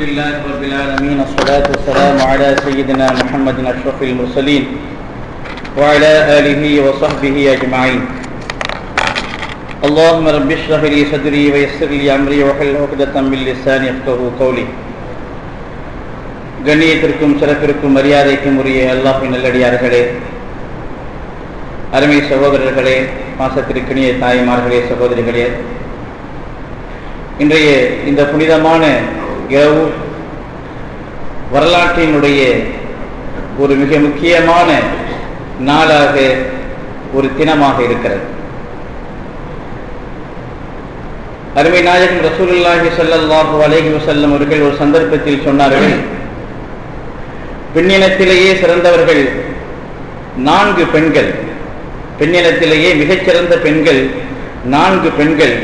لله رب العالمين الصلاة والسلام على سيدنا محمد أشرف المرسلين وعلى آله وصحبه أجمعين. اللهم رب اشرح لي صدري ويسر لي أمري واحلل عقدة من لساني يفقهوا قولي. கண்ணியத்திற்கும் சிறப்பிற்கும் மரியாதைக்கும் உரிய அல்லாஹ்வின் நல்லடியார்களே, அருமை சகோதரர்களே, பாசத்திற்கினிய தாய்மார்களே, சகோதரிகளே, இன்றைய இந்த புனிதமான இரவு வரலாற்றினுடைய ஒரு மிக முக்கியமான நாளாக, ஒரு தினமாக இருக்கிறது. அருமை நாயகம் ரசூலுல்லாஹி ஸல்லல்லாஹு அலைஹி வஸல்லம் அவர்கள் ஒரு சந்தர்ப்பத்தில் சொன்னார்கள், பெண்ணினத்திலேயே சிறந்தவர்கள் 4 பெண்கள், பெண்ணினத்திலேயே மிகச்சிறந்த பெண்கள் 4 பெண்கள்.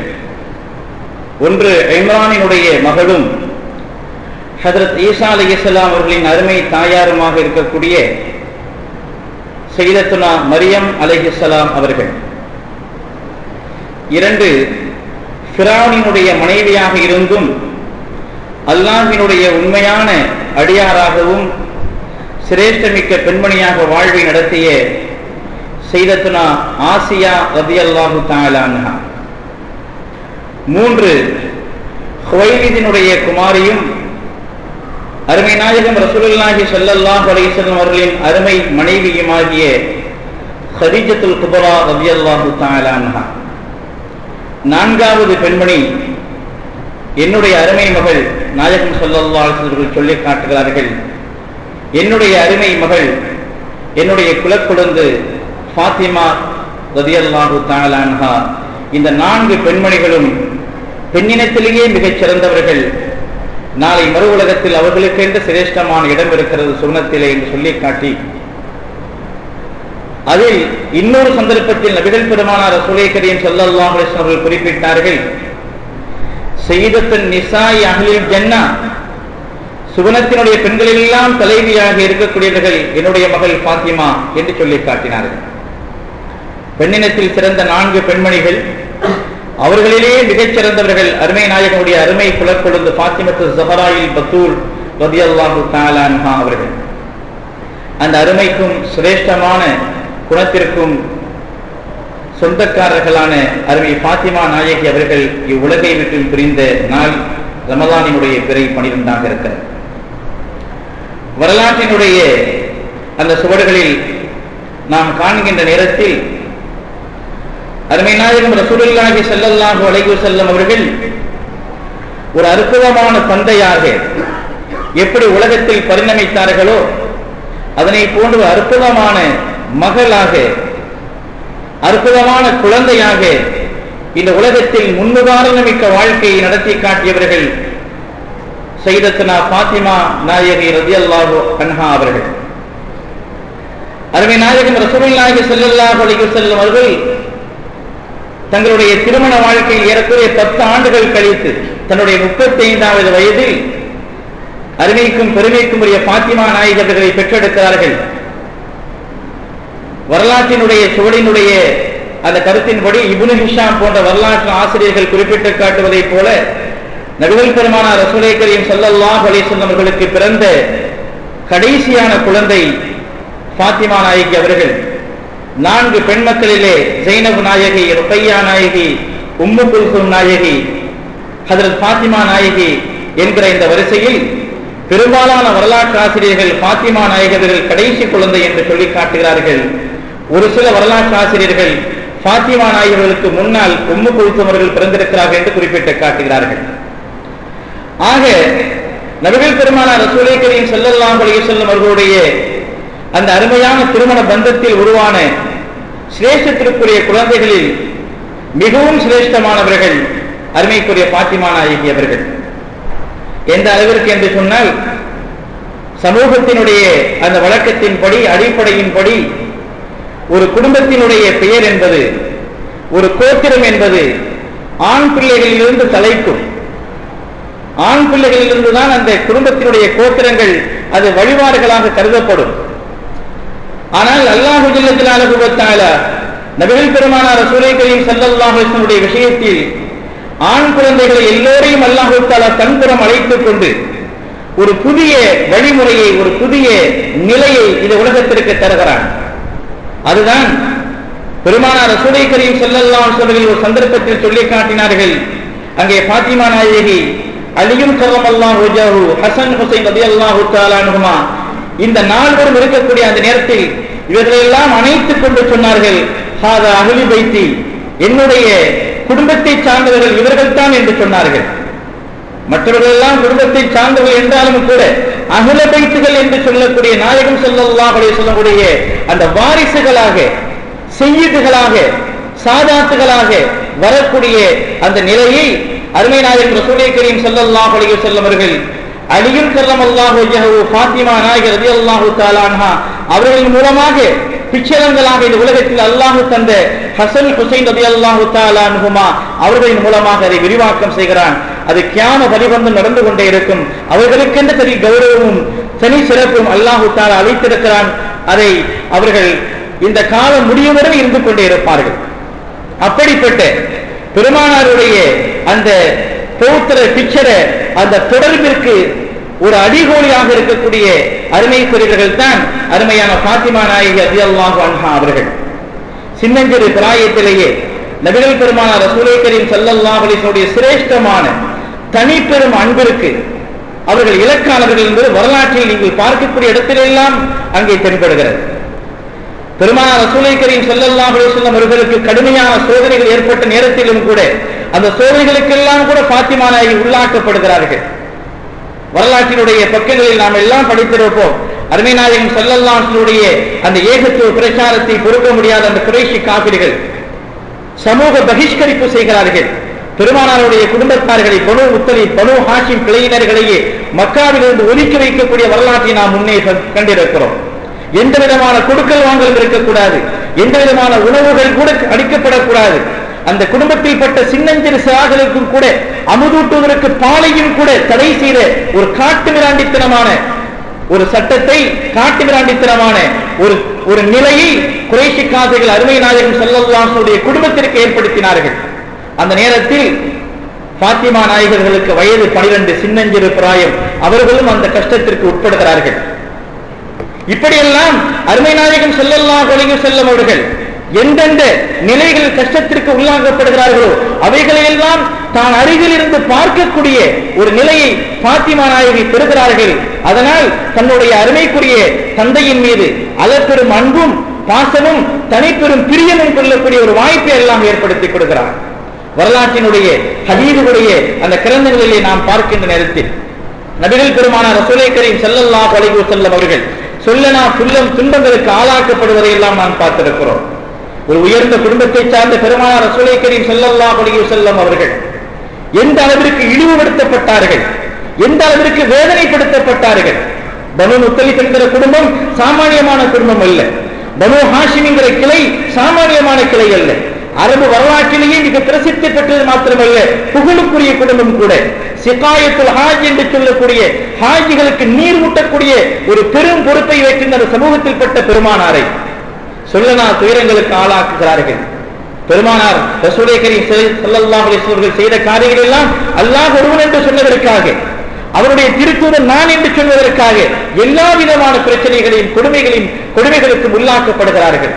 ஒன்று இம்ரானினுடைய மகளும் ஹஜ்ரத் ஈசா அலைஹிஸ்ஸலாம் அவர்களின் அருமை தாயாருமாக இருக்கக்கூடிய சையதத்துனா மரியம் அலைஹிஸ்ஸலாம் அவர்கள். 2 ஃபிரௌனினுடைய மனைவியாக இருந்தும் அல்லாஹ்வினுடைய உண்மையான அடியாராகவும் சிரேஷ்டமிக்க பெண்மணியாக வாழ்வை நடத்திய சையதத்துனா ஆசியா ரலியல்லாஹு தஆலா அன்ஹா. 3 ஹுவைலிதினுடைய குமாரியும் அருமை நாயகம் ரசூலுல்லாஹி ஸல்லல்லாஹு அலைஹி வஸல்லம் அவர்களின் அருமை மனைவியுமாகிய ஹதீஜத்துல் குப்ரா ரலியல்லாஹு தஆலா அன்ஹா. 4வது பெண்மணி என்னுடைய அருமை மகள், நாயகம் ஸல்லல்லாஹு அலைஹி வஸல்லம் சொல்லி காட்டுகிறார்கள், என்னுடைய அருமை மகள், என்னுடைய குலக்குழந்தை ஃபாத்திமா ரலியல்லாஹு தஆலா அன்ஹா. இந்த 4 பெண்மணிகளும் பெண்ணினத்திலேயே மிகச் சிறந்தவர்கள். நாளை மறு உலகத்தில் அவர்களுக்கென்று சிரேஷ்டமான இடம் இருக்கிறது சுவனத்திலே என்று சொல்லி காட்டி, அதில் இன்னொரு சந்தர்ப்பத்தில் நபிகள் பெருமானார் ரசூலே கரீம் ஸல்லல்லாஹு அலைஹி வஸல்லம் அவர்கள் குறிப்பிட்டார்கள், சய்யிதத்துன் நிசாஇ அஹ்லில் ஜன்னா, சுவனத்தினுடைய பெண்களெல்லாம் தலைவியாக இருக்கக்கூடியவர்கள் என்னுடைய மகள் ஃபாத்திமா என்று சொல்லி காட்டினார்கள். பெண்ணினத்தில் சிறந்த 4 பெண்மணிகள், அவர்களிலேயே மிகச் சிறந்தவர்கள் அருமை நாயகனுடைய அருமை குலக்கொழுந்து ஃபாத்திமத்து ஸஹராயில் பத்தூல் ரலியல்லாஹு தஆலா அன்ஹா அவர்கள். அந்த அருமைக்கும் சிரேஷ்டமான குணத்திற்கும் சொந்தக்காரர்களான அருமை ஃபாத்திமா நாயகி அவர்கள் இவ்வுலகை விட்டு பிரிந்த நாள் ரமலானினுடைய பிறை 12ஆக இருக்கிறது. வரலாற்றினுடைய அந்த சுவடுகளில் நாம் காண்கின்ற நேரத்தில் அருமை நாயகம் ரசூலுல்லாஹி ஸல்லல்லாஹு அலைஹி வஸல்லம் அவர்கள் ஒரு அற்புதமான தந்தையாக எப்படி உலகத்தில் பரிணமித்தார்களோ அதனை போன்ற அற்புதமான மகளாக, அற்புதமான குழந்தையாக இந்த உலகத்தில் முன்னுதாரணமிக்க வாழ்க்கையை நடத்தி காட்டியவர்கள் சையதத்துனா ஃபாத்திமா நாயகி ரலியல்லாஹு அன்ஹா அவர்கள். அருமை நாயகம் ரசூலுல்லாஹி ஸல்லல்லாஹு அலைஹி வஸல்லம் அவர்கள் தங்களுடைய திருமண வாழ்க்கையில் ஏறக்குறைய 10 ஆண்டுகள் கழித்து தன்னுடைய 35வது வயதில் அருமைக்கும் பெருமைக்கும் உரிய ஃபாத்திமா நாயகி அவர்களை பெற்றெடுக்கிறார்கள். வரலாற்றினுடைய சுவடினுடைய அந்த கருத்தின்படி இப்னு ஹிஷாம் போன்ற வரலாற்று ஆசிரியர்கள் குறிப்பிட்டு காட்டுவதைப் போல நபிகள் பெருமானார் ரசூலே கரீம் ஸல்லல்லாஹு அலைஹி வஸல்லம் அவர்களுக்கு பிறந்த கடைசியான குழந்தை ஃபாத்திமா நாயகி அவர்கள். 4 பெண் மக்களிலே ஜைனப் நாயகி, ருக்கையா நாயகி, உம்மு குல்சூம் நாயகி, ஹஜ்ரத் ஃபாத்திமா நாயகி என்கிற இந்த வரிசையில் பெரும்பாலான வரலாற்று ஆசிரியர்கள் ஃபாத்திமா நாயகர்கள் கடைசி குழந்தை என்று சொல்லி காட்டுகிறார்கள். ஒரு சில வரலாற்று ஆசிரியர்கள் ஃபாத்திமா நாயகர்களுக்கு முன்னால் உம்மு குல்சூம் அவர்கள் பிறந்திருக்கிறார்கள் என்று குறிப்பிட்டு காட்டுகிறார்கள். ஆக நபிகள் பெருமானார் ரசூலே கரீம் ஸல்லல்லாஹு அலைஹி வஸல்லம் அவர்களுடைய அந்த அருமையான திருமண பந்தத்தில் உருவான சிரேஷ்டத்திற்குரிய குழந்தைகளில் மிகவும் சிரேஷ்டமானவர்கள் அருமைக்குரிய ஃபாத்திமா நாயகி அவர்கள். எந்த அளவிற்கு என்று சொன்னால், சமூகத்தினுடைய அந்த வழக்கத்தின்படி, அடிப்படையின்படி ஒரு குடும்பத்தினுடைய பெயர் என்பது, ஒரு கோத்திரம் என்பது ஆண் பிள்ளைகளிலிருந்து தலைக்கும். ஆண் பிள்ளைகளிலிருந்துதான் அந்த குடும்பத்தினுடைய கோத்திரங்கள் அது வழிபாடுகளாக கருதப்படும். ஆனால் அல்லாஹ் ஜல்ல ஜலாலுஹு வ தஆலா நபிகள் பெருமானார் ரசூலே கரீம் ஸல்லல்லாஹு அலைஹி வஸல்லம் விஷயத்தில் ஆண் குழந்தைகளை எல்லோரையும் அல்லாஹ் தஆலா தன்புறம் அழைத்துக் கொண்டு ஒரு புதிய வழிமுறையை, ஒரு புதிய நிலையை இந்த உலகத்திற்கு தருகிறான். அதுதான் பெருமானார் ரசூலை கரீம் ஸல்லல்லாஹு அலைஹி வஸல்லம் ஒரு சந்தர்ப்பத்தில் சொல்லி காட்டினார்கள். அங்கே ஃபாத்திமா நாயகி, அலியும் கர்ரமல்லாஹு வஜஹு, ஹசன் ஹுசைன் ரலியல்லாஹு தஆலா அன்ஹுமா இந்த நால்வரும் இருக்கக்கூடிய அந்த நேரத்தில் இவர்களெல்லாம் அணைத்துக் கொண்டு சொன்னார்கள், ஹாதா அஹ்லி பைத்தி, என்னுடைய குடும்பத்தை சார்ந்தவர்கள் இவர்கள் தான் என்று சொன்னார்கள். மற்றவர்கள் எல்லாம் குடும்பத்தை சார்ந்தவர்கள் என்றாலும் கூட அஹ்ல பைத்துகள் என்று சொல்லக்கூடிய நாயகம் ஸல்லல்லாஹு அலைஹி வஸல்லம் உடைய அந்த வாரிசுகளாக, சய்யிதுகளாக, சாதாத்துகளாக வரக்கூடிய அந்த நிலையை அருமை நாயகம் ரசூலை கரீம் ஸல்லல்லாஹு அலைஹி வஸல்லம் அவர்கள் அலியும் கர்ரமல்லாஹு வஜஹு, ஃபாத்திமா நாயகி ரலியல்லாஹு தஆலா அன்ஹா அவர்களின் மூலமாக பிச்சலங்களாக இந்த உலகத்தில் அல்லாஹ் தந்த ஹசன் ஹுசைன் ரலியல்லாஹு தஆலா அன்ஹுமா அவர்களின் மூலமாக அதை விரிவாக்கம் செய்கிறான். அது கியாம பரிபந்தம் நடந்து கொண்டே இருக்கும். அவர்களுக்கென்று தனி கௌரவமும் தனி சிறப்பும் அல்லாஹு தஆலா அளித்திருக்கிறான். அதை அவர்கள் இந்த காலம் முடியும் வரை இருந்து கொண்டே இருப்பார்கள். அப்படிப்பட்ட பெருமானாருடைய அந்த பௌத்திர பிச்சர அந்த தொடர்பிற்கு ஒரு அடிகோலியாக இருக்கக்கூடிய அருமைக்குரியவர்கள் தான் அருமையான ஃபாத்திமா நாயகி ரலியல்லாஹு அன்ஹா அவர்கள். சின்னஞ்சிறு பிராயத்திலேயே நபிகள் பெருமானார் ரசூலை கரீம் ஸல்லல்லாஹு அலைஹி வஸல்லம் சிரேஷ்டமான தனிப்பெரும் அன்பிற்கு அவர்கள் இலக்கானவர்கள் என்பது வரலாற்றில் நீங்கள் பார்க்கக்கூடிய இடத்திலெல்லாம் அங்கே தென்படுகிறது. பெருமானார் ரசூலை கரீம் ஸல்லல்லாஹு அலைஹி வஸல்லம் அவர்களுக்கு கடுமையான சோதனைகள் ஏற்பட்ட நேரத்திலும் கூட அந்த சோதனைகளுக்கெல்லாம் கூட ஃபாத்திமா நாயகி உள்ளாக்கப்படுகிறார்கள். வரலாற்றினுடைய பக்கங்களில் நாம் எல்லாம் படித்திருப்போம். அருமை நாயகம் ஸல்லல்லாஹு அலைஹி வஸல்லம் அந்த ஏகத்துவ பிரச்சாரத்தை பொறுக்க முடியாத அந்த குறைஷி காபிர்கள் சமூக பகிஷ்கரிப்பு செய்கிறார்கள். பெருமானாருடைய குடும்பத்தார்களை, பனு முத்தலிப், பனு ஹாஷிம் கிளையினர்களையே மக்காவிலிருந்து ஒதுக்கி வைக்கக்கூடிய வரலாற்றை நாம் முன்னே கண்டிருக்கிறோம். எந்த விதமான கொடுக்கல் வாங்கல் இருக்கக்கூடாது, எந்த விதமான உணவுகள் கூட அளிக்கப்படக்கூடாது. அந்த குடும்பத்தில் பட்ட சின்னஞ்சிறு சிறார்களுக்கும் கூட அமுதூட்டுவதற்கு பாலையும் கூட தடை செய்த ஒரு காட்டுமிராண்டித்தனமான ஒரு சட்டத்தை, காட்டுமிராண்டித்தனமான ஒரு நிலையை குறைஷி காதைகள் அருமை நாயகம் ஸல்லல்லாஹு அலைஹி வஸல்லம் குடும்பத்திற்கு ஏற்படுத்தினார்கள். அந்த நேரத்தில் ஃபாத்திமா நாயகர்களுக்கு வயது 12, சின்னஞ்சிறு பிராயம். அவர்களும் அந்த கஷ்டத்திற்கு உட்படுகிறார்கள். இப்படியெல்லாம் அருமை நாயகம் ஸல்லல்லாஹு அலைஹி வஸல்லம் அவர்கள் எந்தெந்த நிலைகள் கஷ்டத்திற்கு உள்ளாக்கப்படுகிறார்களோ அவைகளையெல்லாம் தான் அருகில் இருந்து பார்க்கக்கூடிய ஒரு நிலையை ஃபாத்திமா நாயகி பெறுகிறார்கள். அதனால் தன்னுடைய அருமைக்குரிய தந்தையின் மீது அளப்பெரும் அன்பும் பாசமும் தனிப்பெரும் பிரியமும் கொள்ளக்கூடிய ஒரு வாய்ப்பை எல்லாம் ஏற்படுத்தி கொடுக்கிறார். வரலாற்றினுடைய ஹதீதுடைய அந்த கிரந்தங்களிலே நாம் பார்க்கின்ற நேரத்தில் நபிகள் பெருமானார் ரசூலை கரீம் ஸல்லல்லாஹு அலைஹி வஸல்லம் அவர்கள் சொல்லனா துன்பங்களுக்கு ஆளாக்கப்படுவதை எல்லாம் நாம் பார்த்திருக்கிறோம். ஒரு உயர்ந்த குடும்பத்தை சார்ந்த பெருமானார் ரசூலை கரீம் ஸல்லல்லாஹு அலைஹி வஸல்லம் அவர்கள் எந்த அளவிற்கு இழிவுபடுத்தப்பட்டார்கள், எந்த அளவிற்கு வேதனைப்படுத்தப்பட்டார்கள். பனு முத்தலிப் என்கிற குடும்பம் சாமானியமான குடும்பம் அல்ல. பனு ஹாஷிம் என்கிற கிளை சாமானியமான கிளை அல்ல. அரபு வரலாற்றிலேயே மிக பிரசித்தி பெற்றது மாத்திரமல்ல, புகழுக்குரிய குடும்பம் கூட. சிகாயத்துல் ஹாஜ் என்று சொல்லக்கூடிய ஹாஜிகளுக்கு நீர் ஊட்டக்கூடிய ஒரு பெரும் பொறுப்பை வைக்கின்ற சமூகத்தில் பட்ட பெருமானாரை சொல்லனா துயரங்களுக்கு ஆளாக்குகிறார்கள். பெருமானார் ரசூலை கரீம் ஸல்லல்லாஹு அலைஹி வஸல்லம் செய்த காரியங்கள் எல்லாம் அல்லாஹ் ஒருவன் என்று சொன்னதற்காக, அவருடைய திருத்தூதர் நான் என்று சொல்வதற்காக எல்லா விதமான பிரச்சனைகளையும் கொடுமைகளுக்கும் உள்ளாக்கப்படுகிறார்கள்.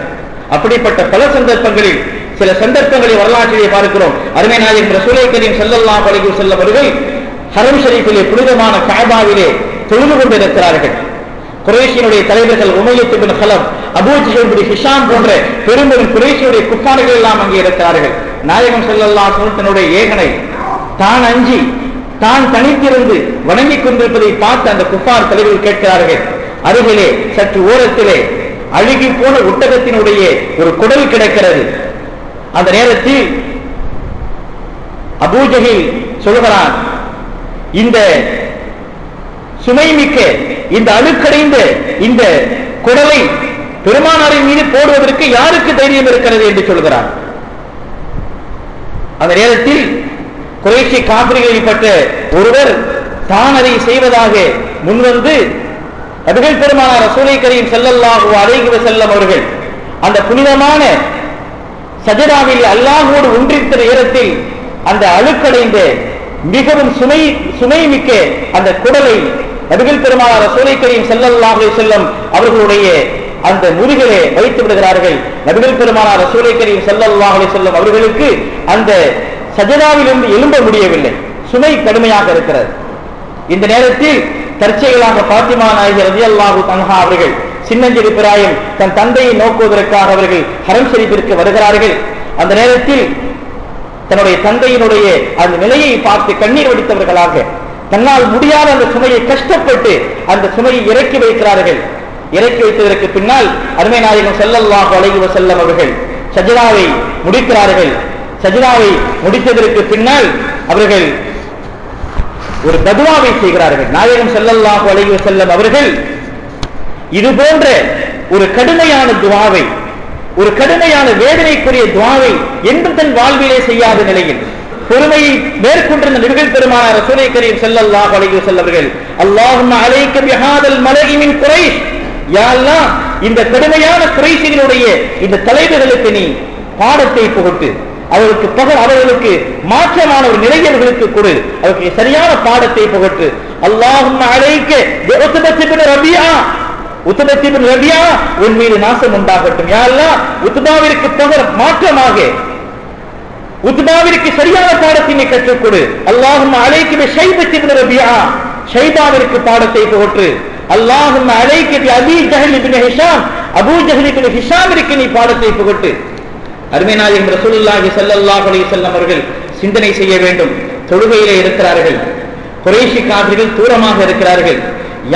அப்படிப்பட்ட பல சந்தர்ப்பங்களில் சில சந்தர்ப்பங்களை வரலாற்றிலே பார்க்கிறோம். அருமை நாயகம் ரசூலை கரீம் ஸல்லல்லாஹு அலைஹி வஸல்லம் அவர்கள் ஹரம் ஷரீஃபிலே புனிதமான கஅபாவிலே தொழுது கொண்டிருக்கிறார்கள். குறைஷியினுடைய தலைவர்கள் உமையத் இப்னு கலப், அபூ ஜஹல் இப்னு ஹிஷாம் போன்ற பெரும் குறைஷியுடைய குஃபார்கள் எல்லாம் அங்கே இருக்கிறார்கள். நாயகம் ஸல்லல்லாஹு அலைஹி வஸல்லம் தன்னுடைய ஏகனை தான் அஞ்சி தான் தனித்திருந்து வணங்கிக் கொண்டிருப்பதை பார்த்து அந்த குஃபார் தலைவர்கள் கேட்கிறார்கள். அருகிலே சற்று ஓரத்திலே அழுகி போன ஒட்டகத்தினுடைய ஒரு குடல் கிடக்கிறது. அந்த நேரத்தில் அபூ ஜஹல் சொல்கிறான், இந்த சுமைமிக்க, இந்த அழுக்கடைந்த இந்த குடலை பெருமானாரின் மீது போடுவதற்கு யாருக்கு தைரியம் இருக்கிறது என்று சொல்கிறார். அந்த நேரத்தில் குறைஷி காபிர்களில் பட்ட ஒருவர் தான் அதை செய்வதாக முன்வந்து நபிகள் பெருமானார் ரசூலை கரீம் ஸல்லல்லாஹு அலைஹி வஸல்லம் அவர்கள் அந்த புனிதமான சஜதாவில் அல்லாஹ்வோடு ஒன்றித்த நேரத்தில் அந்த அழுக்கடைந்த மிகவும் சுமை மிக்க அந்த குடலை நபிகள் பெருமானார் ரசூலை கரீம் ஸல்லல்லாஹு அலைஹி வஸல்லம் அவர்களுடைய அந்த முதுகிலே வைத்து விடுகிறார்கள். நபிகள் பெருமானார் ரசூலை கரீம் ஸல்லல்லாஹு அலைஹி வஸல்லம் அவர்களுக்கு அந்த சஜதாவிலிருந்து எழும்ப முடியவில்லை, சுமை கடுமையாக இருக்கிறது. இந்த நேரத்தில் தற்செயலாக பாத்திமா நாயகி ரலியல்லாஹு அன்ஹா அவர்கள் சின்னஞ்சிறு பிராயம் தன் தந்தையை நோக்குவதற்காக அவர்கள் ஹரம் ஷரீஃபிற்கு வருகிறார்கள். அந்த நேரத்தில் தன்னுடைய தந்தையினுடைய அந்த நிலையை பார்த்து கண்ணீர் வடித்தவர்களாக தன்னால் முடியாத அந்த சுமையை கஷ்டப்பட்டு அந்த சுமையை இறக்கி வைக்கிறார்கள். இறக்கி வைத்ததற்கு பின்னால் அருமை நாயகம் ஸல்லல்லாஹு அலைஹி வஸல்லம் அவர்கள் சஜ்தாவை முடிக்கிறார்கள். சஜ்தாவை முடித்ததற்கு பின்னால் அவர்கள் ஒரு பதுவாவை செய்கிறார்கள். நாயகம் ஸல்லல்லாஹு அலைஹி வஸல்லம் அவர்கள் இது போன்ற ஒரு கடுமையான துஆவை, ஒரு கடுமையான வேதனைக்குரிய துஆவை என்றும் தன் வாழ்விலே செய்யாத நிலையில் பொறுமையை மேற்கொண்டிருந்த நபிகள் பெருமானார் ரசூலை கரீம் ஸல்லல்லாஹு அலைஹி வஸல்லம் அவர்கள் அல்லாஹும்ம அலைக பிஹாதல் மலஇ மின் குரைஷ், யா அல்லாஹ் இந்த கடுமையான குறைஷிகளுடைய இந்த தலைவர்களுக்கு நீ பாடத்தை புகட்டு, அவர்களுக்கு மாற்றமான ஒரு நிலையை அவர்களுக்கு கொடு, அவருக்கு சரியான பாடத்தை புகட்டு. அல்லாஹும்ம அலைக பிஉத்பத் இப்னு ரபியா, உத்பத் இப்னு ரபியா உன் மீது நாசம் உண்டாகட்டும். யா அல்லாஹ் உத்பாவிற்கு மாற்றமாக உத்பாவிற்கு சரியான பாடத்தை நீ கற்றுக் கொடு. அல்லாஹும்ம அலைக பிஷைபத் இப்னு ரபியா, ஷைபாவிற்கு பாடத்தை புகட்டு. அல்லாஹும்ம அலைக பி அபீ ஜஹல் இப்னு ஹிஷாம், அபூ ஜஹல் இப்னு ஹிஷாமிற்கு நீ பாடத்தை புகட்டு. அருமை நாயகம் ரசூலுல்லாஹி ஸல்லல்லாஹு அலைஹி வஸல்லம் அவர்கள் சிந்தனை செய்ய வேண்டும். தொழுகையிலே இருக்கிறார்கள், குறைஷி காஃபிர்கள் தூரமாக இருக்கிறார்கள்.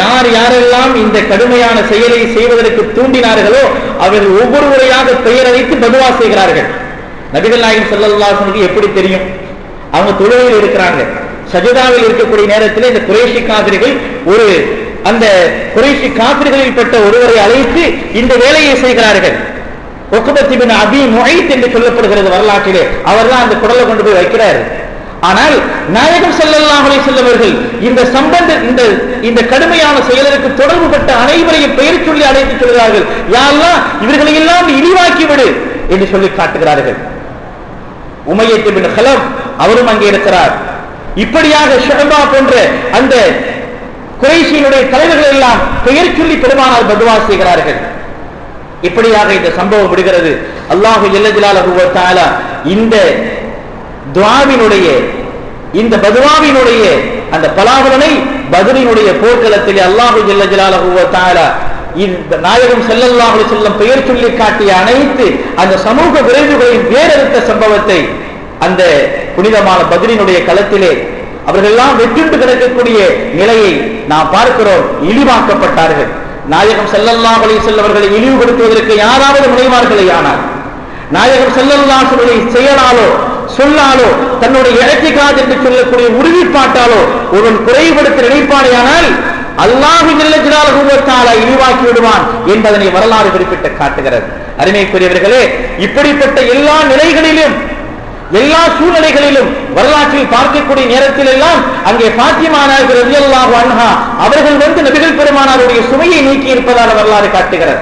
யார் யாரெல்லாம் இந்த கடுமையான செயலை செய்வதற்கு தூண்டினார்களோ அவர்கள் ஒவ்வொருவரையாக பெயர் அழைத்து பதுவா செய்கிறார்கள். நபிகள் நாயகம் ஸல்லல்லாஹு அலைஹி வஸல்லம் எப்படி தெரியும்? அவங்க தொழுகையில் இருக்கிறாங்க. சஜதாவில் இருக்கக்கூடிய நேரத்தில் இந்த குறைஷி காஃபிர்கள் அந்த குறைஷி காஃபிர்களில் பட்ட ஒருவரை அழைத்து இந்த வேலையை செய்கிறார்கள். உக்பத் இப்னு அபீ முஐத் என்று சொல்லப்படுகிறது வரலாற்றிலே. அவர்தான் அந்த குடலை கொண்டு போய் வைக்கிறார். ஆனால் நாயகம் ஸல்லல்லாஹு அலைஹி வஸல்லம் அவர்கள் இந்த கடுமையான செயலுக்கு தொடர்பு பட்ட அனைவரையும் பெயர் சொல்லி அழைத்து சொல்கிறார்கள். யா அல்லாஹ் இவர்களை எல்லாம் இழிவாக்கி விடு என்று சொல்லி காட்டுகிறார்கள். உமையத் இப்னு கலப் அவரும் அங்கே இருக்கிறார். இப்படியாக ஷுஅபா போன்ற அந்த குறைஷியினுடைய தலைவர்கள் எல்லாம் பெயர் சொல்லி பெருமானார் பதுவா செய்கிறார்கள். இப்படியாக இந்த சம்பவம் விடுகிறது. அல்லாஹு ஜல்ல ஜலாலுஹு வ தஆலா இந்த துஆவினுடைய இந்த பதுவாவினுடைய அந்த பலாபலனை பத்ரினுடைய போர்க்களத்தில் அல்லாஹு ஜல்ல ஜலாலுஹு வ தஆலா இந்த நாயகம் ஸல்லல்லாஹு அலைஹி வஸல்லம் பெயர் சொல்லி காட்டிய அனைத்து அந்த சமூக விரைவுகளின் வேறறுத்த சம்பவத்தை அந்த புனிதமான பத்ரினுடைய களத்திலே அவர்கள் எல்லாம் வெற்றிண்டு கிடக்கக்கூடிய நிலையை நாம் பார்க்கிறோம். இழிவாக்கப்பட்டார்கள். நாயகம் ஸல்லல்லாஹு அலைஹி வஸல்லம் அவர்களை இழிவுபடுத்துவதற்கு யாராவது முனைவார்களே ஆனால் நாயகம் ஸல்லல்லாஹு அலைஹி வஸல்லம் செயலாலோ சொல்லாலோ தன்னுடைய இஅ்திகாத் என்று சொல்லக்கூடிய உறுதிப்பாட்டாலோ ஒருவன் குறைபடுத்த நினைப்பானேயானால் அல்லாஹ் ஜல்ல ஜலாலுஹு வ தஆலா இழிவாக்கி விடுவான் என்பதனை வரலாறு குறிப்பிட்டு காட்டுகிறது. அருமைக்குரியவர்களே, இப்படிப்பட்ட எல்லா நிலைகளிலும் எல்லா சூழ்நிலைகளிலும் வரலாற்றில் பார்க்கக்கூடிய நேரத்தில் எல்லாம் அங்கே பாத்திமா நாயகி ரலியல்லாஹு அன்ஹா அவர்கள் வந்து நபிகள் பெருமானாருடைய சுமையை நீக்கி இருப்பதாக வரலாறு காட்டுகிறது.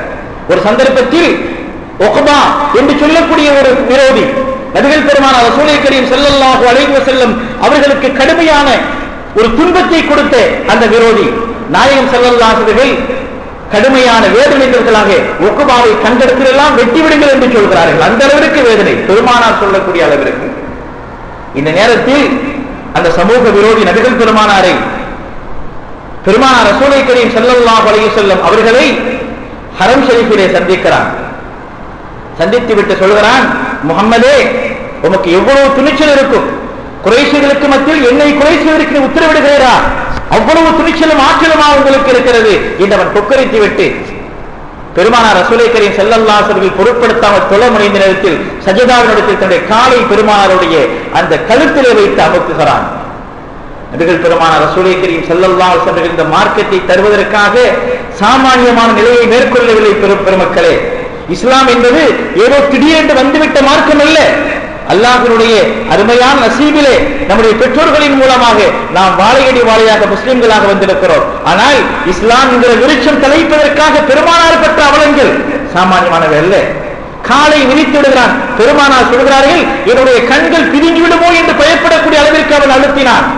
ஒரு சந்தர்ப்பத்தில் உக்பா என்று சொல்லக்கூடிய ஒரு விரோதி நபிகள் பெருமானார் ரசூலை கரீம் ஸல்லல்லாஹு அலைஹி வஸல்லம் அவர்களுக்கு கடுமையான ஒரு துன்பத்தை கொடுத்த அந்த விரோதி நாயகம் ஸல்லல்லாஹு அலைஹி வஸல்லம் கடுமையான வேதனைகளாக உக்பாவை கண்டெடுத்தெல்லாம் வெட்டி விடுங்கள் என்று சொல்கிறார்கள். அந்த அளவிற்கு வேதனை பெருமானார் சொல்லக்கூடிய அளவிற்கு. இந்த நேரத்தில் அந்த சமூக விரோதி நபிகள் பெருமானாரை பெருமானார் ரசூலை கரீம் ஸல்லல்லாஹு அலைஹி வஸல்லம் அவர்களை ஹரம் ஷரீஃபிலே சந்திக்கிறான். சந்தித்து விட்டு சொல்கிறான், முஹம்மதே உமக்கு எவ்வளவு துணிச்சல் இருக்கும், குறைஷிகளுக்கு மத்தியில் என்னை குறைஷிகளுக்கு உத்தரவிடுகிறா, அவ்வளவு துணிச்சலும் ஆற்றலுமா உங்களுக்கு இருக்கிறது என்று அவன் கொக்கரித்து விட்டு பெருமானார் ரசூலை கரீம் ஸல்லல்லாஹு அலைஹி வஸல்லம் பொருட்படுத்தாமல் தொழ முனைந்த நேரத்தில் சஜதாவினிடத்தில் தன்னுடைய காலை பெருமானாருடைய அந்த கழுத்திலே வைத்து அமுக்குகிறான். நபிகள் பெருமானார் ரசூலை கரீம் ஸல்லல்லாஹு அலைஹி வஸல்லம் இந்த மார்க்கத்தை தருவதற்காக சாமானியமான நிலையை மேற்கொள்ளவில்லை. பெருமக்களே, இஸ்லாம் என்பது ஏதோ திடீரென்று வந்துவிட்ட மார்க்கம் அல்ல. அல்லாஹ்வுடைய அருமையான நசீபிலே நம்முடைய பெற்றோர்களின் மூலமாக நாம் வாழையடி வாழையாக முஸ்லிம்களாக வந்திருக்கிறோம். ஆனால் இஸ்லாம் என்கிற விருட்சம் தலைப்பதற்காக பெருமானார் பெற்ற அவலங்கள் சாமானியமானவை அல்ல. காலை விரித்து விடுகிறான். பெருமானார் சொல்கிறார்கள், என்னுடைய கண்கள் பிதுங்கி விடுமோ என்று பயப்படக்கூடிய அளவிற்கு அவன் அழுத்தினான்.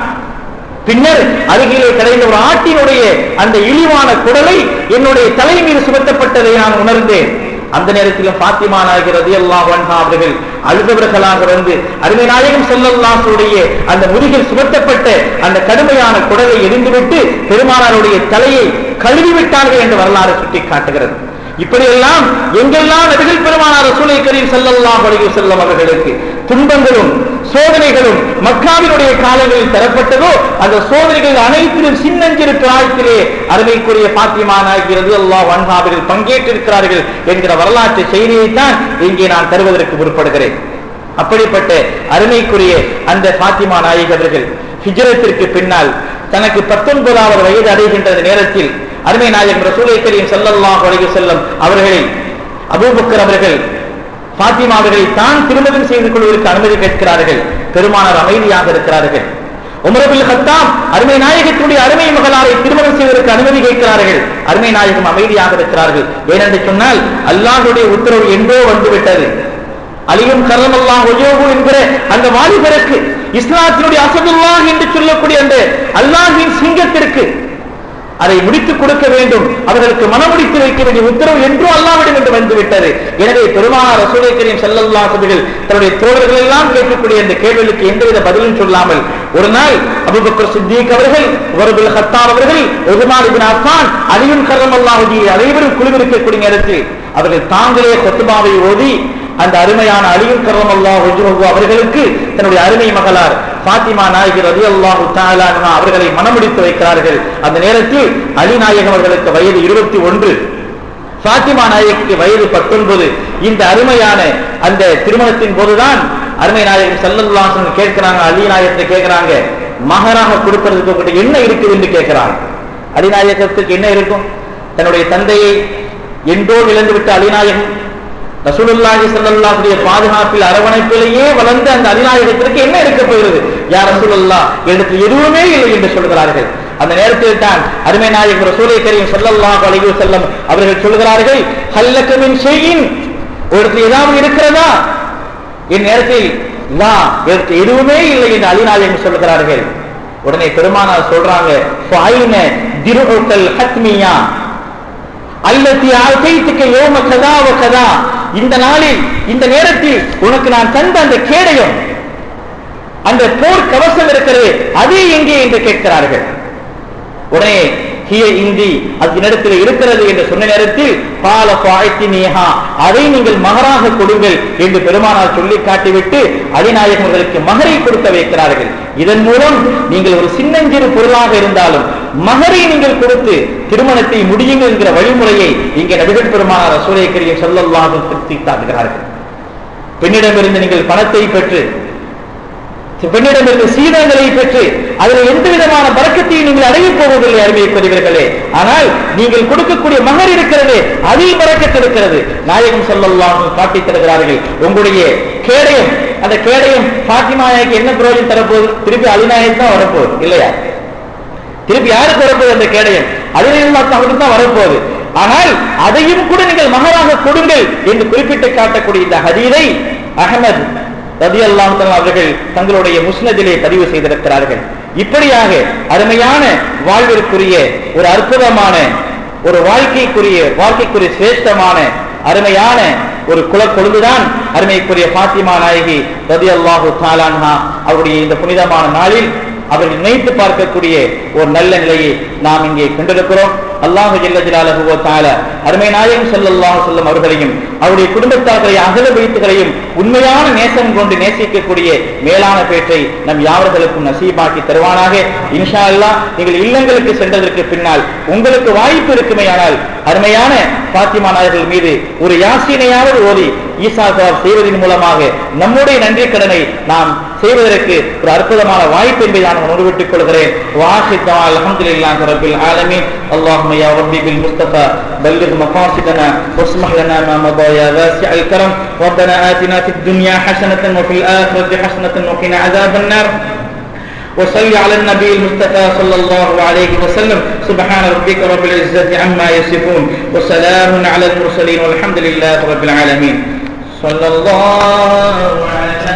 பின்னர் அருகிலே கிடைந்த ஒரு ஆட்டினுடைய அந்த இழிவான குடலை என்னுடைய தலை மீது சுமத்தப்பட்டதை நான் உணர்ந்தேன். அந்த நேரத்திலும் ஃபாத்திமா நாயகி ரலியல்லாஹு அன்ஹா அவர்கள் அழுதவர்களாக வந்து அருமை நாயகம் ஸல்லல்லாஹு அலைஹி அந்த முதுகில் சுமத்தப்பட்ட அந்த கடுமையான குடலை எரிந்துவிட்டு பெருமானாருடைய தலையை கழுவிவிட்டார்கள் என்று வரலாறு சுட்டி காட்டுகிறது. இப்படியெல்லாம் எங்கெல்லாம் நபிகள் பெருமானார் ரசூலை கரீம் ஸல்லல்லாஹு அலைஹி வஸல்லம் அவர்களுக்கு துன்பங்களும் சோதனைகளும் மக்காவினுடைய காலங்களில் தரப்பட்டதோ அந்த சோதனைகள் அனைத்திலும் சின்னஞ்சிறு பிராயத்திலே அருமைக்குரிய ஃபாத்திமா நாயகி ரலியல்லாஹு அன்ஹா அவர்கள் பங்கேற்றிருக்கிறார்கள் என்கிற வரலாற்று செய்தியைத்தான் இங்கே நான் தருவதற்கு முற்படுகிறேன். அப்படிப்பட்ட அருமைக்குரிய அந்த ஃபாத்திமா நாயகி அவர்கள் ஹிஜ்ரத்திற்கு பின்னால் தனக்கு 19வது வயது அடைகின்ற நேரத்தில் அருமை நாயகம் ரசூலை கரீம் ஸல்லல்லாஹு அலைஹி வஸல்லம் அவர்களை அபூபக்கர் அவர்கள் ஃபாத்திமா அவர்களை தான் திருமணம் செய்து கொள்வதற்கு அனுமதி கேட்கிறார்கள். பெருமானார் அமைதியாக இருக்கிறார்கள். உமர் இப்னு கத்தாப் அருமை நாயகத்துடைய அருமை மகளாரை திருமணம் செய்வதற்கு அனுமதி கேட்கிறார்கள். அருமை நாயகம் அமைதியாக இருக்கிறார்கள். ஏனென்று சொன்னால் அல்லாஹ்வுடைய உத்தரவு என்றோ வந்துவிட்டது. அலியும் கர்ரமல்லாஹு வஜ்ஹு என்கிற அந்த வாலிபருக்கு இஸ்லாத்தினுடைய அஸதுல்லாஹ் என்று சொல்லக்கூடிய அந்த அல்லாஹ்வின் சிங்கத்திற்கு அதை முடித்துக் கொடுக்க வேண்டும், அவர்களுக்கு மனமுடித்து வைக்க வேண்டிய உத்தரவு என்றோ அல்லாஹ்விடம் என்று வந்துவிட்டது. எனவே பெருமானார் ரசூலை கரீம் ஸல்லல்லாஹு அலைஹி வஸல்லம் தன்னுடைய தோழர்கள் எல்லாம் கேட்கக்கூடிய இந்த கேள்விக்கு எந்தவித பதிலும் சொல்லாமல் ஒரு நாள் அபூபக்கர் சித்திக் அவர்கள், உமர் இப்னு கத்தாப் அவர்கள், உஸ்மான் இப்னு அஃபான், அலியும் கர்ரமல்லாஹு வஜ்ஹு அனைவரும் குழுவிருக்கக்கூடிய நேரத்தில் அவர்கள் தாங்களே குத்பாவை ஓதி அந்த அருமையான அலியும் கர்ரமல்லாஹு வஜ்ஹு அவர்களுக்கு தன்னுடைய அருமை மகளார் ஃபாத்திமா நாயகி ரலியல்லாஹு தஆலா அன்ஹா அவர்களை மனமுடித்து வைக்கிறார்கள். அந்த நேரத்தில் அலி நாயகம் அவர்களுக்கு வயது 21, ஃபாத்திமா நாயகிக்கு வயது 19. இந்த அருமையான அந்த திருமணத்தின் போதுதான் அருமை நாயகம் ஸல்லல்லாஹு அலைஹி வஸல்லம் கேட்கிறாங்க, அலி நாயகத்தை கேட்கிறாங்க, மகராக கொடுக்கிறதுக்கு உங்களுக்கு என்ன இருக்குது என்று கேட்கிறாங்க. அலி நாயகத்துக்கு என்ன இருக்கும்? தன்னுடைய தந்தையை என்றோ இழந்துவிட்ட அலி நாயகம் ரசூலுல்லாஹி ஸல்லல்லாஹு அலைஹி வஸல்லம் பாதுகாப்பில் அரவணைப்பிலேயே வளர்ந்த அந்த அலிநாயகத்திற்கு என்ன இருக்க போகிறது? யா ரசூலுல்லாஹ், எனக்கு எதுவுமே இல்லை என்று சொல்கிறார்கள். அந்த நேரத்தில் தான் அருமை நாயகம் ரசூலை கரீம் ஸல்லல்லாஹு அலைஹி வஸல்லம் அவர்கள் சொல்கிறார்கள், ஹல்லக மின் ஷைஇன், உங்களுக்கு ஏதாவது இருக்கிறதா? இந்த நேரத்தில் லா, எனக்கு எதுவுமே இல்லை என்று அலிநாயகம் சொல்கிறார்கள். உடனே பெருமானார் சொல்றாங்க, ஃபைன திர்உகல் ஹத்மியா அல்லதி ஆதைத்துக யௌம கதா வ கதா, இந்த நாளில் இந்த நேரத்தில் உனக்கு நான் தந்த அந்த கேடயம், அந்த போர் கவசம் இருக்கிறது, அது எங்கே என்று கேட்கிறார்கள். உடனே ஹிய இந்தி, அது இடத்தில் இருக்கிறது என்று சொன்ன நேரத்தில் பால பாய்த்தினேஹா, அதை நீங்கள் மகராக கொடுங்கள் என்று பெருமானார் சொல்லி காட்டிவிட்டு அலிநாயகர்களுக்கு மகரை கொடுக்க வைக்கிறார்கள். இதன் மூலம் நீங்கள் ஒரு சின்னஞ்சிறு பொருளாக இருந்தாலும் மகரை நீங்கள் கொடுத்து திருமணத்தை முடியுங்கள் என்கிற வழிமுறையை இங்கே நபிகள் பெருமானார் ரசூலை கரீம் ஸல்லல்லாஹு அலைஹி வஸல்லம் காட்டுகிறார்கள். பெண்ணிடமிருந்து நீங்கள் பணத்தை பெற்று, பெண்ணிடமிருந்து சீதங்களை பெற்று அதில் எந்த விதமான பரக்கத்தையும் நீங்கள் அடையப் போவதில்லை அருமைக்குரியவர்களே. ஆனால் நீங்கள் கொடுக்கக்கூடிய மகர் இருக்கிறது, அதில் பரக்கத்து இருக்கிறது. நாயகம் ஸல்லல்லாஹு அலைஹி வஸல்லம் காட்டித் தருகிறார்கள், உங்களுடைய கேடயம், அந்த கேடயம் ஃபாத்திமா நாயகிக்கு என்ன பிரயோஜனம் தரப்போகுது? திருப்பி அலிநாயகம் தான் வரப்போகுது இல்லையா? திருப்பி யாருக்கு வரப்போகுது? அந்த கேடயம் அலிநாயகம் தான் வரப்போகுது. ஆனால் அதையும் கூட நீங்கள் மகராக கொடுங்கள் என்று குறிப்பிட்டு காட்டக்கூடிய இந்த ஹதீஸை அஹ்மத் ரலியல்லாஹு தஆலா அவர்கள் தங்களுடைய முஸ்னதிலே பதிவு செய்திருக்கிறார்கள். இப்படியாக அருமையான வாழ்விற்குரிய ஒரு அற்புதமான ஒரு வாழ்க்கைக்குரிய சிரேஷ்டமான அருமையான ஒரு குலக்கொழுந்துதான் அருமைக்குரிய ஃபாத்திமா நாயகி ரலியல்லாஹு தஆலா அன்ஹா அவருடைய இந்த புனிதமான நாளில் அவர்கள் நினைத்து பார்க்கக்கூடிய ஒரு நல்ல நிலையை நாம் இங்கே கொண்டிருக்கிறோம். அல்லாஹு ஜல்ல ஜலாலுஹு வ தஆலா அருமை நாயகம் ஸல்லல்லாஹு அலைஹி வஸல்லம் அவர்களையும் அவருடைய குடும்பத்தார்களையும் அகல வைத்துகளையும் உண்மையான நேசம் கொண்டு நேசிக்கக்கூடிய மேலான பேற்றை நம் யாவர்களுக்கும் நசீபாக்கி தருவானாக. இன்ஷா அல்லாஹ் நீங்கள் இல்லங்களுக்கு சென்றதற்கு பின்னால் உங்களுக்கு வாய்ப்பு இருக்குமேயானால் அருமையான ஃபாத்திமா நாயகர்கள் மீது ஒரு யாசீனையாவது ஓதி ஈசா சவாப் செய்வதன் மூலமாக நம்முடைய நன்றி கடனை நாம் செய்வதற்கு ஒரு அற்புதமான வாய்ப்பு என்பதை நான் உணர்விட்டுக் கொள்கிறேன். வாஹித் அல்ஹம்துலில்லாஹி ரப்பில் ஆலமீன். அல்லாஹும்ம யா ரப்பி பில் முஸ்தஃபா பல்லிக் மகாசிதனா வஸ்மஹ் லனா மா மதா யா வாசிஅல் கரம். ரப்பனா ஆதினா ஃபித் துன்யா ஹஸனத்தன் வ ஃபில் ஆখিরাতি ஹஸனத்தன் வ கினா அஸாபன் நார். وصلي على النبي المصطفى صلى الله عليه وسلم. سبحان ربك رب العزة عما يصفون وسلام على المرسلين والحمد لله رب العالمين. صلى الله على